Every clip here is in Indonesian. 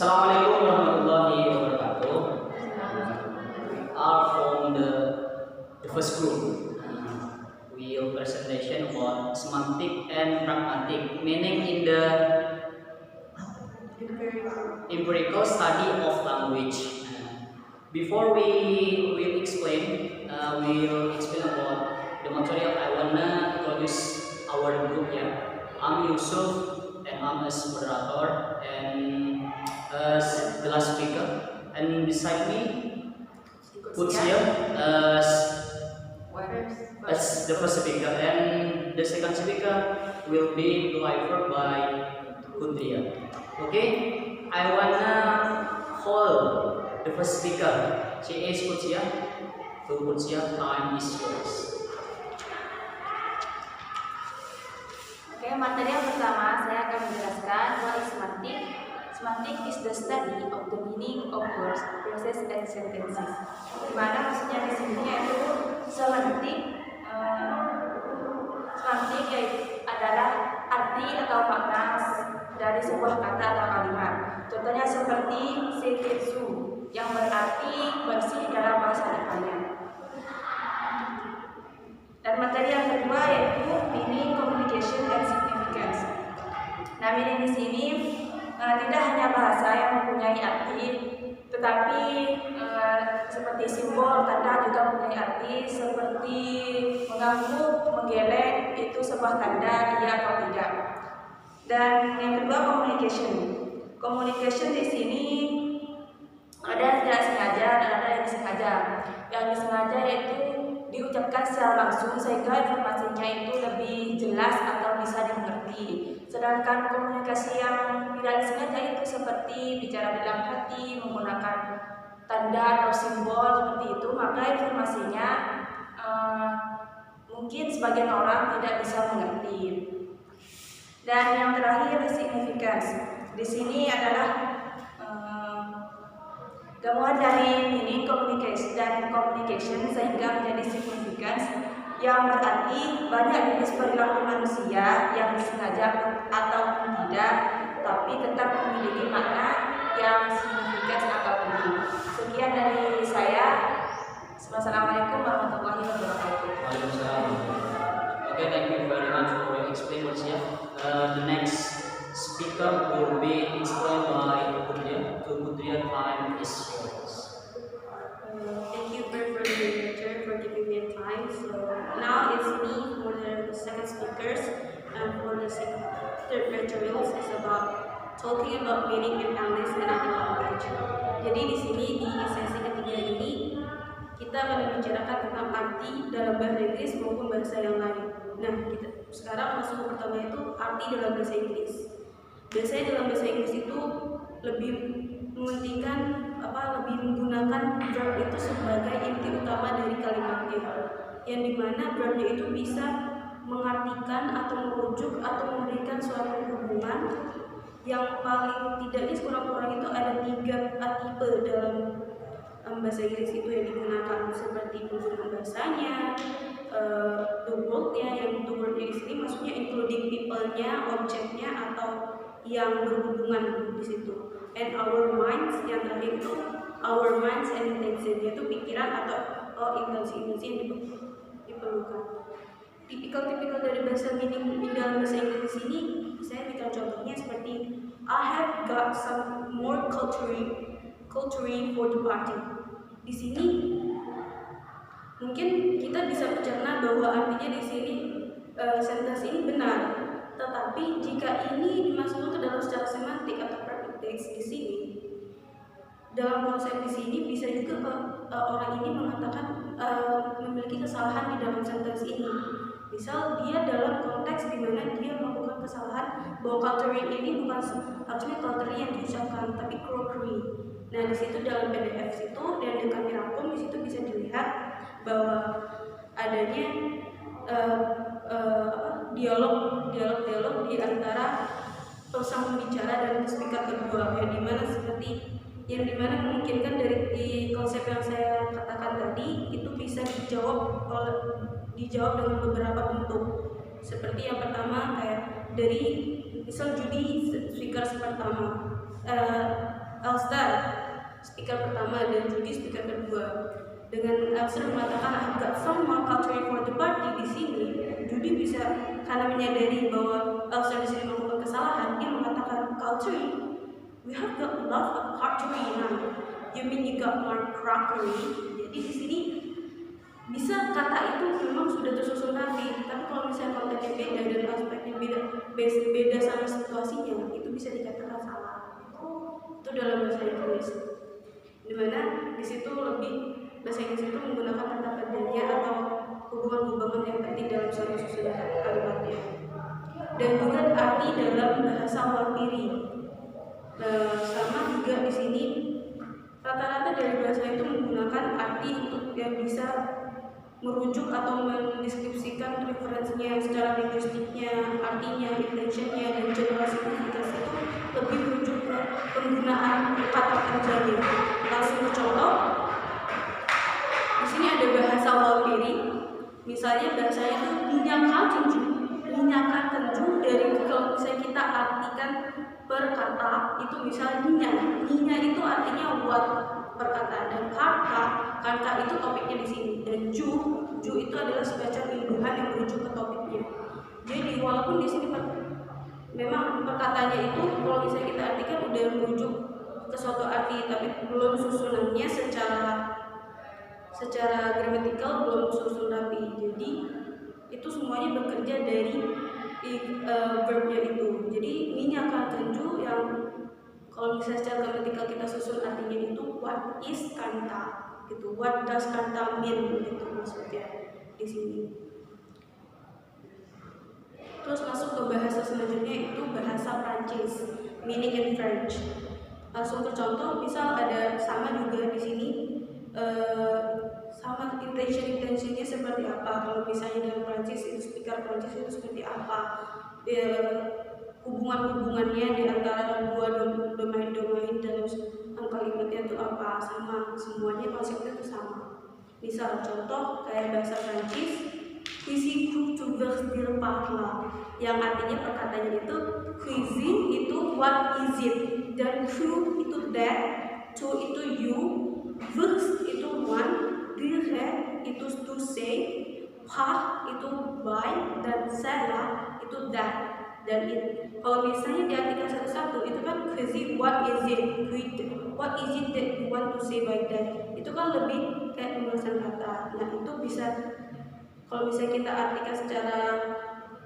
Assalamualaikum warahmatullahi wabarakatuh. Are from the first group. We will presentation about semantic and pragmatic, meaning in the empirical study of language. Before we will explain, about the material. I wanna introduce our group. I'm Yusuf and I'm as moderator and as the last speaker, and beside me Putsia as the first speaker, and the second speaker will be delivered by Putria. Okay, I wanna hold the first speaker. She is Putsia. So Putsia, time is yours. Oke, materi yang pertama saya akan menjelaskan what is semantic. Semantic is the study of the meaning of words, phrases, and sentences. Dimana maksudnya di sini yaitu semantik. Semantik adalah arti atau makna dari sebuah kata atau kalimat. Contohnya seperti seiketsu yang berarti bersih dalam bahasa Jepangnya. Dan materi yang kedua yaitu meaning, communication, dan significance. Nah, meaning di sini tidak hanya bahasa yang mempunyai arti, tetapi seperti simbol, tanda juga mempunyai arti. Seperti mengangguk, menggeleng, itu sebuah tanda iya atau tidak. Dan yang kedua communication. Communication di sini ada yang tidak sengaja dan ada yang disengaja. Yang disengaja yaitu diucapkan secara langsung sehingga informasinya itu lebih jelas atau bisa dimengerti. Sedangkan komunikasi yang tidak disengaja itu seperti bicara dalam hati, menggunakan tanda atau simbol seperti itu, maka informasinya mungkin sebagian orang tidak bisa mengerti. Dan yang terakhir significance. Di sini adalah gabungan dari meaning, communication, dan communication sehingga menjadi significance, yang berarti banyak jenis perilaku manusia yang disengaja ataupun tidak, tapi tetap memiliki makna yang signifikan atau penting. Sekian dari saya. Wassalamualaikum warahmatullahi wabarakatuh. Waalaikumsalam. Okay, thank you very much for your explanation. The next speaker will be explained by Putria. So Putria, time is yours. Thank you for the lecture, for giving me time. So now it's me for the second speakers, and for the third materials is about talking about meaning and analysis in our language. Jadi di sini di sesi ketiga ini kita akan membicarakan tentang arti dalam bahasa Inggris maupun bahasa yang lain. Nah, kita sekarang masuk ke pertama itu arti dalam bahasa Inggris. Biasanya dalam bahasa Inggris itu lebih mementingkan lebih menggunakan verb itu sebagai inti utama dari kalimatnya, yang dimana verbnya itu bisa mengartikan atau merujuk atau memberikan suatu hubungan yang paling tidaknya sekurang-kurangnya itu ada 3 tipe dalam bahasa Inggris itu yang digunakan, seperti penggunaan bahasanya, the word-nya, yang the word-nya di sini maksudnya including people-nya, objeknya atau yang berhubungan di situ. And our minds, yang terakhir itu our minds and intention, yaitu pikiran atau intensi-intensi yang diperlukan. Tipikal-tipikal dari bahasa meaning di dalam bahasa Inggris ini saya berikan contohnya seperti I have got some more culture for the party. Di sini mungkin kita bisa mencerna bahwa artinya di sini sentence ini benar, tetapi jika ini dimasukkan ke dalam secara semantik atau pragmatik di sini, dalam konsep di sini bisa juga orang ini mengatakan memiliki kesalahan di dalam sentence ini. Misal dia dalam konteks di mana dia melakukan kesalahan bahwa culture ini bukan harusnya culture yang diucapkan tapi crockery. Nah, di situ dalam PDF situ dan di kami rangkum di situ bisa dilihat bahwa adanya dialog di antara sang pembicara dan speaker kedua, yang dimana memungkinkan dari di konsep yang saya katakan tadi itu bisa dijawab dengan beberapa bentuk. Seperti yang pertama kayak dari misal Judy speaker pertama, speaker pertama dan Judy speaker kedua. Dengan Elser mengatakan I've got some more culture for the party di sini, Judy bisa karena menyadari bahwa Elser di sini melakukan kesalahan, dia mengatakan culture, we have got a lot of culture now. You mean you got more crockery? Jadi di sini bisa kata itu memang sudah tersusun rapi, tapi kalau misalnya konteksnya beda dan aspeknya beda sama situasinya, itu bisa dikatakan salah. Itu dalam bahasa Inggris. Dimana di situ lebih bahasa Inggris itu menggunakan kata kerjanya atau hubungan-hubungan yang penting dalam suatu susunan kalimatnya. Dan juga arti dalam bahasa Walpiri. Sama juga di sini rata-rata dari bahasa itu menggunakan arti untuk yang bisa merujuk atau mendeskripsikan referensinya secara linguistiknya, artinya, intentionnya, dan general significance itu lebih merujuk ke penggunaan kata kerjanya. Langsung contoh, di sini ada bahasa Walpiri, misalnya bahasanya itu minyakan tenju dari kalau misalnya kita artikan per kata itu misalnya ninya itu artinya buat perkataan dan karta itu topiknya di sini dan ju itu adalah semacam imbuhan yang merujuk ke topiknya. Jadi walaupun di sini memang perkataannya itu kalau misalnya kita artikan udah merujuk ke suatu arti tapi belum susunannya secara gramatikal belum susun rapi. Jadi itu semuanya bekerja dari verbnya itu. Jadi minyakan tenju yang kalau misalnya secara gramatikal kita susun artinya itu what is kanta gitu, what does kanta mean gitu maksudnya di sini. Terus masuk ke bahasa selanjutnya itu bahasa Prancis, meaning in French. Langsung ke contoh, misal ada sama juga di sini sama intentionnya seperti apa. Kalau misalnya dalam Prancis itu speaker Prancis itu seperti apa, hubungannya di antara dua domain dalam kalimatnya itu apa, sama semuanya konsepnya itu sama. Misal contoh kayak bahasa Prancis, cuisine tu veux dire par là, yang artinya perkataannya itu cuisine itu what is it, dan tu itu that, to itu you, veux itu one, dire itu to say, par itu by, dan cela itu that dan it. Kalau misalnya diartikan satu-satu itu kan cuisine what is it, what is it that you want to say by that, itu kan lebih kayak pembahasan kata. Nah itu bisa kalau misalnya kita artikan secara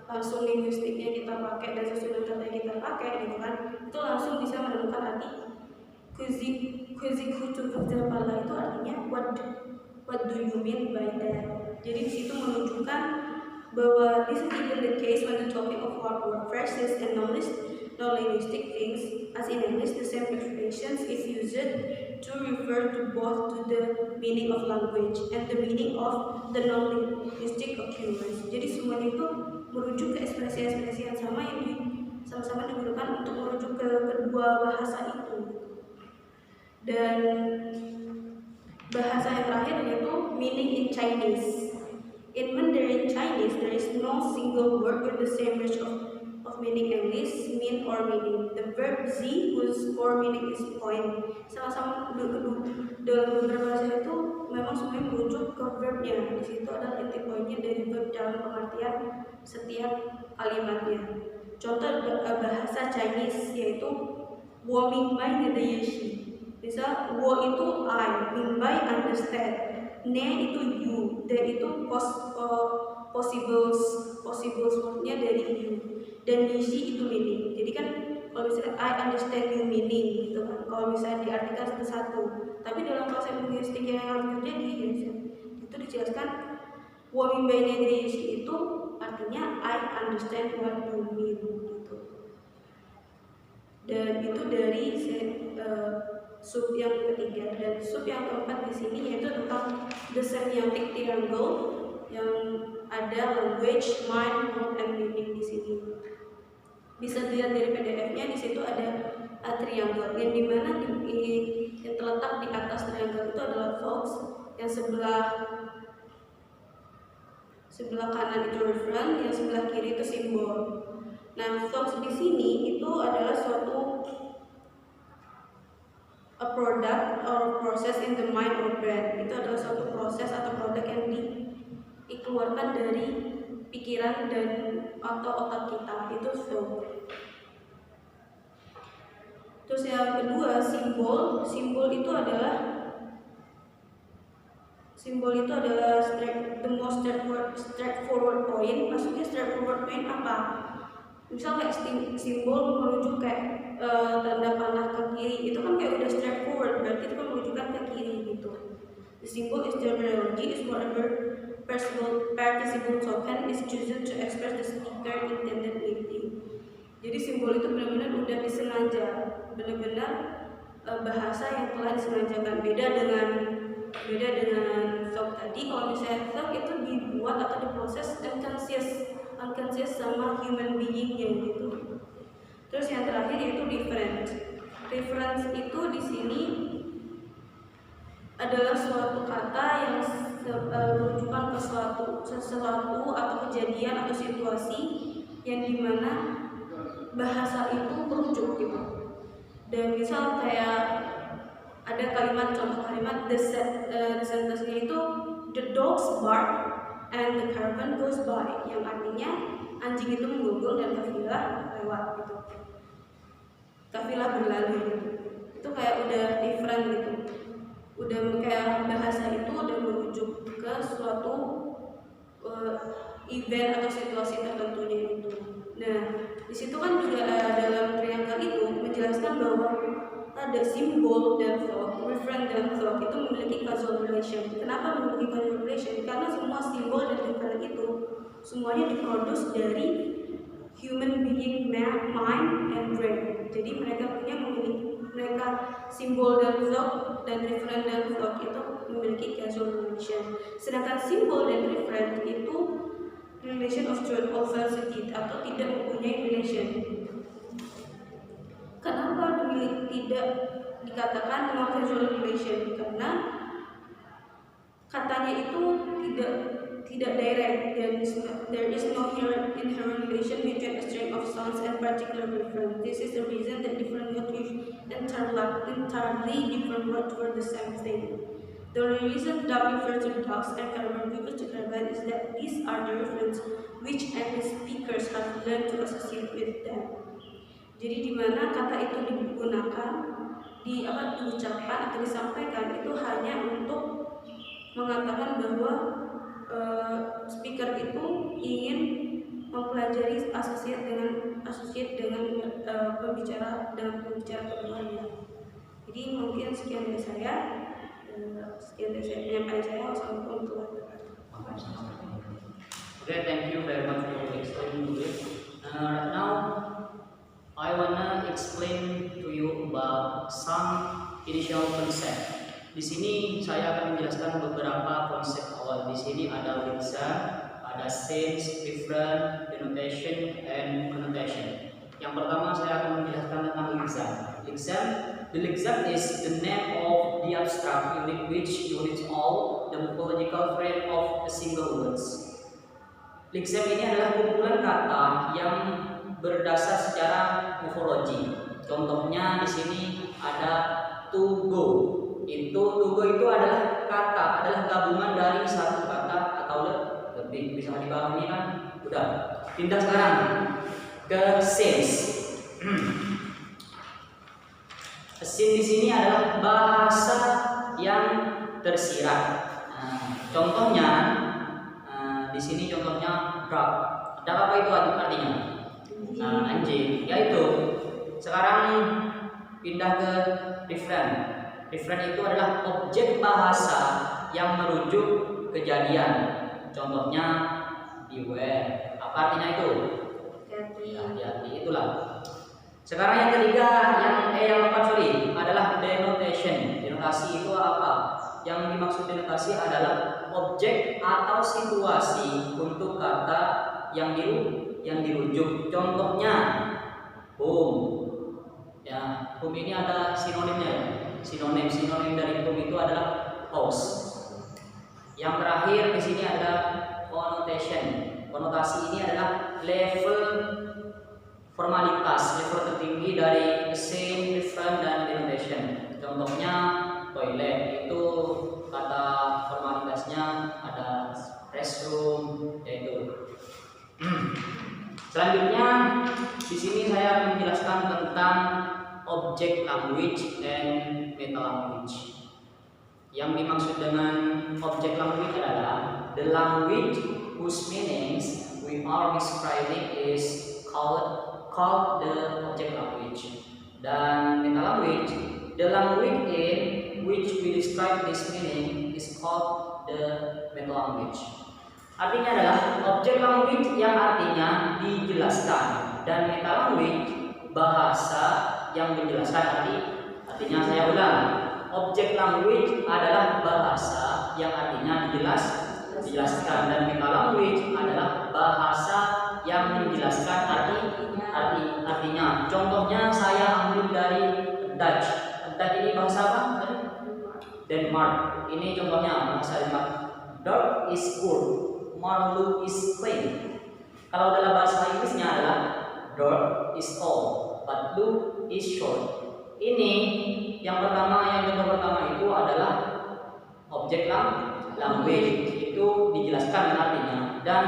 langsung linguistiknya kita pakai dan susunan kata yang kita pakai gitu kan, itu langsung bisa menemukan arti cuisine itu artinya what do you mean by that. Jadi di situ menunjukkan bahwa this is even the case when the topic of word phrases and non-linguistic things, as in English the same expressions is used to refer to both to the meaning of language and the meaning of the non-linguistic occurrence. Jadi semuanya itu merujuk ke ekspresi-ekspresi yang sama yang sama-sama digunakan untuk merujuk ke kedua bahasa itu. Dan bahasa yang terakhir yaitu meaning in Chinese. In Mandarin Chinese, there is no single word with the same range of meaning English, mean or meaning. The verb zi whose core meaning is point. Sama-sama dalam beberapa bahasa itu memang semuanya merujuk ke verbnya. Di situ adalah inti poinnya dari verb dalam pengertian setiap kalimatnya. Contoh bahasa Chinese yaitu wo ming bai ne de yeshi. Misal wo itu I, ming bai understand, ne itu you, de itu possibles wordnya dari you, dan yeshi itu meaning. Jadi kan kalau misalnya I understand you meaning gitu kan, kalau misalnya diartikan satu-satu. Tapi dalam konsep linguistik yang harus terjadi itu dijelaskan wo ming bai ne de yeshi itu artinya I understand what you mean gitu. Dan itu dari sub yang ketiga. Dan sub yang keempat di sini yaitu tentang the semiotic triangle yang ada language, mind, mood, and meaning di sini. Bisa dilihat dari PDF-nya, di situ ada triangle yang dimana yang terletak di atas triangle itu adalah thoughts, yang sebelah kanan itu reference, yang sebelah kiri itu simbol. Nah, thoughts di sini itu adalah suatu a product or process in the mind or brain. Itu adalah suatu proses atau produk yang dikeluarkan dari pikiran dan atau otak kita. Itu thought. Terus yang kedua, simbol. Simbol itu adalah the most straightforward point. Maksudnya straightforward point apa? Misal kayak simbol merujuk kayak tanda panah ke kiri, itu kan kayak udah straightforward, berarti itu kan menunjukkan ke kiri gitu. The symbol is terminology is whatever participle token is chosen to express the speaker intended meaning. Jadi simbol itu benar-benar udah disengaja, benar-benar bahasa yang telah disengajakan. Beda dengan thought tadi. Kalau misalnya thought itu dibuat atau diproses unconscious sama human being-nya gitu. Terus yang terakhir yaitu different. Difference itu di sini adalah suatu kata yang merujukan ke sesuatu atau kejadian atau situasi yang dimana bahasa itu merujuk gitu. Dan misal kayak ada contoh kalimat the sentence-nya itu the dogs bark and the caravan goes by, yang artinya anjing itu menggonggong dan kafilah lewat gitu. Kafilah berlalu gitu. Itu kayak udah different gitu. Udah kayak bahasa itu udah merujuk ke suatu event atau situasi tertentunya itu. Nah, di situ kan juga dalam triangle itu menjelaskan bahwa ada simbol dan thought, referent dan thought itu memiliki causal relation. Kenapa memiliki causal relation? Karena semua simbol dan referent itu semuanya diproduksi dari human being mind and brain. Jadi mereka simbol dan thought dan referent dan thought itu memiliki causal relation. Sedangkan simbol dan referent itu relation of truth or falsity atau tidak mempunyai relation. Kenapa tidak dikatakan no causal relation? Karena katanya itu tidak direct, dan there is no inherent relation between a string of sounds and particular reference. This is the reason that different words use entirely different words for the same thing. The reason duck refers to ducks and caravan refers to caravan is that these are the references which any speakers have learned to associate with them. Jadi di mana kata itu digunakan, diucapkan atau disampaikan itu hanya untuk mengatakan bahwa speaker itu ingin mempelajari associate dengan pembicara keduanya. Jadi mungkin sekian dari saya. Penyampaian saya. Wassalamualaikum warahmatullahi wabarakatuh. Okay, thank you very much for explaining it. Now I wanna explain to you about some initial concept. Di sini saya akan menjelaskan beberapa konsep awal. Di sini ada lexem, ada sense, referent, denotation, and connotation. Yang pertama saya akan menjelaskan tentang lexem. The lexem is the name of the abstract unit which units all the morphological frame of a single words. Lexem ini adalah kumpulan kata yang berdasar secara morfologi. Contohnya di sini ada to go. To go itu adalah gabungan dari satu kata atau lebih. Bisa dipahami kan? Udah. Pindah sekarang ke sense. Scene di sini adalah bahasa yang tersirat. Contohnya di sini contohnya dog. Dog apa itu artinya? Anjing. Yaitu sekarang pindah ke referent. Referent itu adalah objek bahasa yang merujuk kejadian. Contohnya beware. Apa artinya itu? Hati-hati. Itulah. Sekarang yang ketiga, yang keempat adalah denotation. Denotasi itu apa? Yang dimaksud denotasi adalah objek atau situasi untuk kata yang dirujuk. Contohnya home. Ya, home ini ada sinonimnya. Sinonim dari home itu adalah house. Yang terakhir di sini ada connotation. Konotasi ini adalah level formalitas, level tertinggi dari scene, referent, dan denotation. Contohnya toilet itu kata formalitasnya ada restroom yaitu. Selanjutnya di sini saya akan menjelaskan tentang object language and meta language. Yang dimaksud dengan object language adalah the language whose meanings we are describing is called the object language. Dan meta language, the language in which we describe this meaning is called the meta language. Artinya adalah object language yang artinya dijelaskan dan meta language bahasa yang menjelaskan artinya saya ulang. Object language adalah bahasa yang artinya dijelaskan dan meta language adalah bahasa yang menjelaskan artinya. Contohnya saya ambil dari Dutch. Dutch ini bahasa apa? Denmark. Ini contohnya bahasa Denmark. Dark is cool. Marlu is clean. Kalau dalam bahasa Inggrisnya adalah dark is tall, but blue is short. Ini yang contoh pertama itu adalah objek language, itu dijelaskan artinya. Dan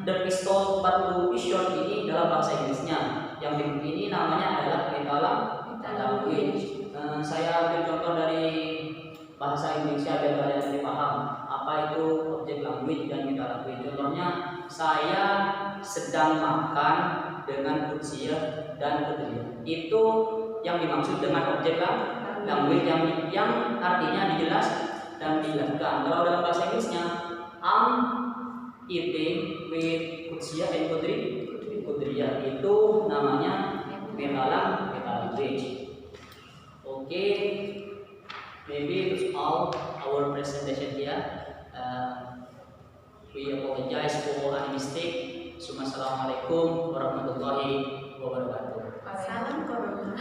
dark is tall, but blue is short ini dalam bahasa Inggrisnya. Yang ini namanya adalah meta language. Saya ambil contoh dari bahasa Indonesia biar kalian lebih paham apa itu objek language dan meta language. Contohnya saya sedang makan dengan Kutsia dan Putri. Itu yang dimaksud dengan objek language yang artinya dijelaskan. Kalau dalam bahasa Inggrisnya I'm eating with Kutsia and Putri. Itu namanya meta language. Okay. Maybe it's all our presentation here. We apologize for any mistake. Assalamualaikum warahmatullahi wabarakatuh. Salam corona.